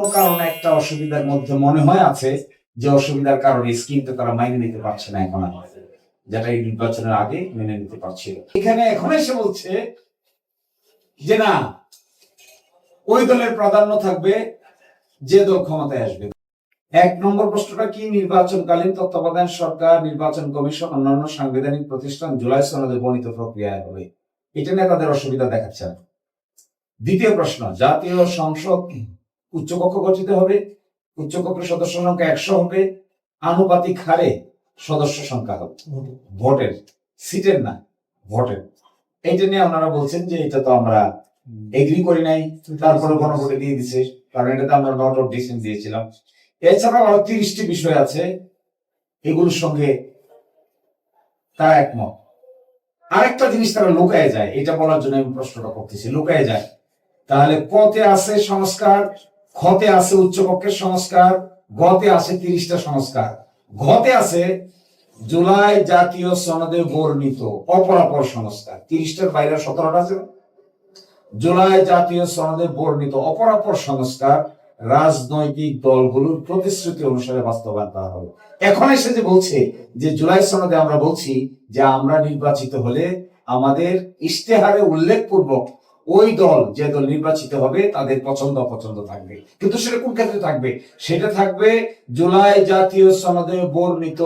কোনো কারণে একটা অসুবিধার মধ্যে মনে হয় আছে, যে অসুবিধার কারণে স্কিমটা তারা মাইনে নিতে পারছে না এখন, যেটা এই নির্বাচনের আগে মেনে নিতে পারছিল। এখানে এখন এসে বলছে যে না, ওই দলের প্রাধান্য থাকবে যে দল ক্ষমতায় আসবে। এক নম্বর প্রশ্নটা কি, নির্বাচনকালীন তত্ত্বাবধায়ক সরকার, নির্বাচন কমিশন, অন্যান্য সাংবিধানিক প্রতিষ্ঠান জুলাই সনদে বর্ণিত প্রক্রিয়ায় হবে। এটা নিয়ে তাদের অসুবিধা দেখাচ্ছে। দ্বিতীয় প্রশ্ন, জাতীয় সংসদ উচ্চকক্ষ গঠিত হবে, উচ্চকক্ষের সদস্য সংখ্যা 100 হবে, আনুপাতিক হারে সদস্য সংখ্যা হবে, ভোটের, সিটের না, ভোটের। এইটা নিয়ে ওনারা বলছেন যে এটা তো আমরা এগ্রি করি নাই, তারপরে গণভোটে দিয়ে দিছে, কারণ এটাতে আমরা নট অফ ডিসেন্ট দিয়েছিলাম। এছাড়াও আরো 30টি বিষয় আছে, এগুলোর সঙ্গে তারা একমত। আরেকটা জিনিস তারা লুকায় যায়, এটা বলার জন্য আমি প্রশ্নটা করতেছি, লুকায় যায়। তাহলে কতে আছে সংস্কার, খতে আছে উচ্চকক্ষের সংস্কার, গতে আছে 30টা সংস্কার, ঘতে আছে জুলাই জাতীয় সনদে বর্ণিত অপরাপর সংস্কার। 30টার বাইরে 17টা আছে। জুলাই জাতীয় সনদে বর্ণিত অপরাপর সংস্কার রাজনৈতিক দলগুলোর প্রতিশ্রুতি অনুসারে বাস্তবায়ন করা হবে। এখন এসে যে বলছে যে জুলাই সনদে আমরা বলছি যে আমরা নির্বাচিত হলে আমাদের ইশতেহারে উল্লেখপূর্বক ওই দল, যে দল নির্বাচিত হবে তাদের পছন্দ অপছন্দ থাকবে, কিন্তু সেটা কোন ক্ষেত্রে থাকবে? সেটা থাকবে জুলাই জাতীয় সনদে বর্ণিত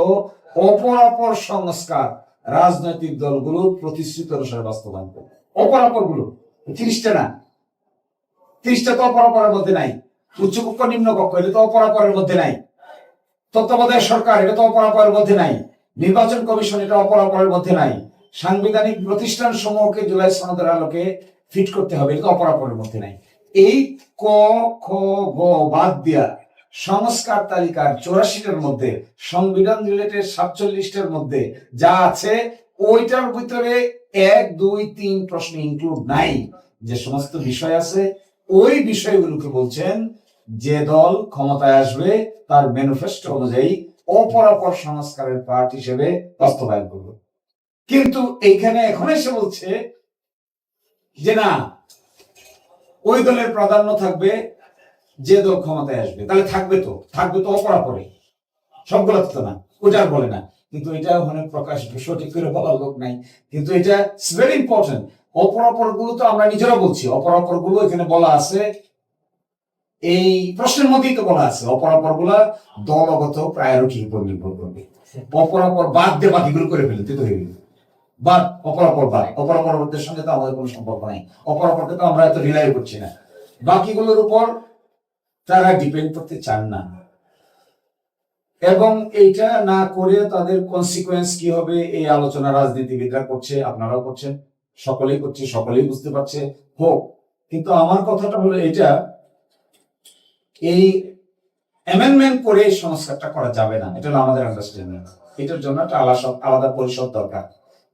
অপরাপর সংস্কার রাজনৈতিক দলগুলোর প্রতিশ্রুতি অনুসারে বাস্তবায়ন করবে। অপরাপর গুলো 30টা না, 30টা তো অপরাপরের মধ্যে নাই। উচ্চকক্ষ নিম্নকক্ষ এটা তো অপরাপরের মধ্যে নাই। তত্ত্বাবধায়ক সরকার এটা তো অপরাপরের মধ্যে নাই। নির্বাচন কমিশন এটা অপরাপরের মধ্যে নাই। সাংবিধানিক প্রতিষ্ঠান সমূহকে জুলাই সনদের আলোকে ফিট করতে হবে, এটা তো অপরাপরের মধ্যে নাই। এই ক খ গ বাদ দিয়া সংস্কার তালিকার 84টার মধ্যে, সংবিধান রিলেটেড 47টার মধ্যে যা আছে ওইটার ভিতরে 1, 2, 3 প্রশ্ন ইনক্লুড নাই। যে সমস্ত বিষয় আছে ওই বিষয়গুলোকে বলছেন যে দল ক্ষমতায় আসবে তার ম্যানিফেস্টো অনুযায়ী অপরাপর সংস্কারের পার্ট হিসেবে বাস্তবায়ন করবে। কিন্তু এইখানে এখন এসে বলছে যে না, ওই দলের প্রাধান্য থাকবে যে দল ক্ষমতায় আসবে। তাহলে থাকবে তো অপরাপরে, সবগুলো তো না, ওটা আর বলে না। কিন্তু এটা ওখানে প্রকাশ সঠিক করে বলার লোক নাই। কিন্তু এটা ভেরি ইম্পর্টেন্ট। অপরাপর গুলো তো আমরা নিজেরা বলছি, অপরাপর গুলো এখানে বলা আছে, এই প্রশ্নের মধ্যেই তো বলা আছে অপরাপর গুলা দলগত প্রায়োরিটির উপর নির্ভর করবে। অপরাপর বাদ দিয়ে বাকিগুলো করে ফেলতে তো হয়ে গেল। বাদ, অপরাপর বাদ, অপরাপরদের সঙ্গে তো আমাদের কোনো সম্পর্ক নাই, অপরাপরকে তো আমরা এত রিলাই করছি না। বাকিগুলোর উপর তারা ডিপেন্ড করতে চান না। এবং এইটা না করে তাদের কনসিকুয়েন্স কি হবে এই আলোচনা রাজনীতিবিদরা করছে, আপনারাও করছেন, সকলেই করছে, সকলেই বুঝতে পারছে, হোক। কিন্তু আমার কথাটা হলো এটা, এই অ্যামেন্ডমেন্ট করে এই সংস্কারটা করা যাবে না, এটা হলো আমাদের আন্ডারস্ট্যান্ডিং। এটার জন্য একটা আলাদা পরিষদ দরকার।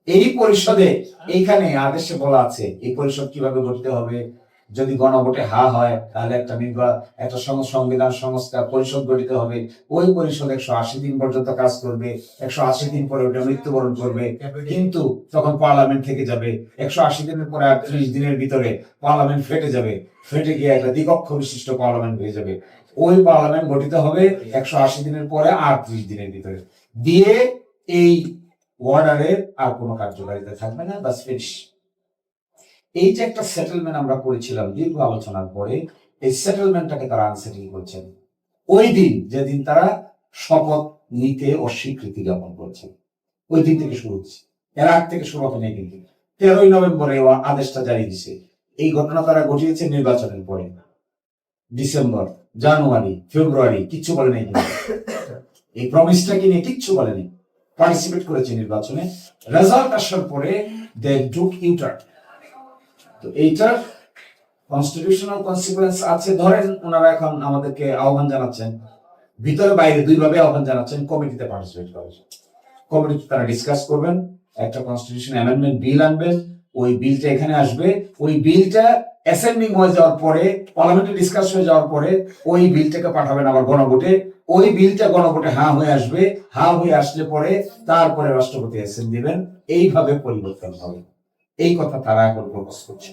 এই পরিষদে এইখানে আদেশে বলা আছে এই পরিষদ কিভাবে গঠিত হবে। যদি গণভোটে হা হয় তাহলে একটা সংবিধান সংস্কার পরিষদ গঠিত হবে। ওই পরিষদ 180 দিন পর্যন্ত কাজ করবে, 180 দিন পরে ওটা মৃত্যুবরণ করবে, কিন্তু তখন পার্লামেন্ট থেকে যাবে। 180 দিনের পরে 38 দিনের ভিতরে পার্লামেন্ট ফেটে যাবে, ফেটে গিয়ে একটা দ্বিকক্ষ বিশিষ্ট পার্লামেন্ট হয়ে যাবে। ওই পার্লামেন্ট গঠিত হবে 180 দিনের পরে 38 দিনের ভিতরে, দিয়ে এই ওয়ার্ডারের আর কোনো কার্যকারিতা থাকবে না, বাস ফিনিশ। এই যে একটা সেটেলমেন্ট আমরা করেছিলাম দীর্ঘ আলোচনার পরে, এই সেটেলমেন্টটাকে তারা আনসেটেল করছেন। ওই দিন যেদিন তারা শপথ নিতে অস্বীকৃতি জ্ঞাপন করছে, ওই দিন থেকে শুরু হচ্ছে, এর আগ থেকে শুরু হতে নেই। কিন্তু 13ই নভেম্বরে আদেশটা জারি দিছে। এই ঘটনা তারা ঘটিয়েছে নির্বাচনের পরে। ডিসেম্বর, জানুয়ারি, ফেব্রুয়ারি কিচ্ছু বলে নাই, এই প্রমিসটাকে নিয়ে কিচ্ছু বলেনি। পার্টিসিপেট করেছে নির্বাচনে, রেজাল্ট আসার পরে দে টুক ইউটার্ন। তো এইটার কনস্টিটিউশনাল কনসিকুয়েন্স আছে। ধরেন ওনারা এখন আমাদেরকে আহ্বান জানাচ্ছেন, ভিতরে বাইরে দুইভাবে আহ্বান জানাচ্ছেন, কমিটিতে পার্টিসিপেট করার। কমিটিতে তারা ডিসকাস করবেন, একটা কনস্টিটিউশন অ্যামেন্ডমেন্ট বিল আনবেন, ওই বিলটা এখানে আসবে, ওই বিলটা অ্যাসেম্বলিং হয়ে যাওয়ার পরে, পার্লামেন্টে ডিসকাস হয়ে যাওয়ার পরে ওই বিলটাকে পাঠাবেন আবার গণভোটে। ওই বিলটা গণভোটে হা হয়ে আসবে, হা হয়ে আসলে পরে তারপরে রাষ্ট্রপতি অ্যাসেন্ট দিবেন। এইভাবে পরিবর্তন হবে, এই কথা তারা এখন প্রপোজ করছে।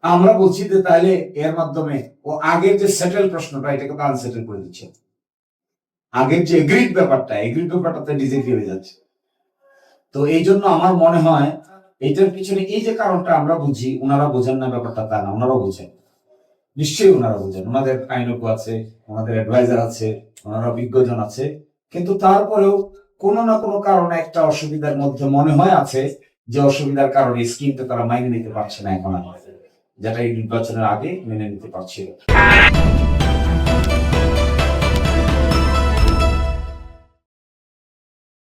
আমরা বলছি যে তাহলে এর মাধ্যমে ও আগের যে সেটেল প্রশ্নটা এটাকে তো আনসেটেল করে দিচ্ছে। আগের যে এগ্রিড ব্যাপারটাতে ডিজেগ্রি হয়ে যাচ্ছে। তো এই জন্য আমার মনে হয় এটার পিছনে এই যে কারণটা আমরা বুঝি, ওনারা বোঝেন না ব্যাপারটা তা না, ওনারাও বোঝেন, নিশ্চয়ই ওনারা বোঝেন, ওনাদের আইনজ্ঞ আছে, ওনাদের অ্যাডভাইজার আছে, ওনারা বিজ্ঞজন আছে, কিন্তু তারপরেও কোনো না কোনো কারণে একটা অসুবিধার মধ্যে মনে হয় আছে, যে অসুবিধার কারণে স্কিমটা তারা মাইনে নিতে পারছে না এখন আর, যেটা এই নির্বাচনের আগে মেনে নিতে পারছিল।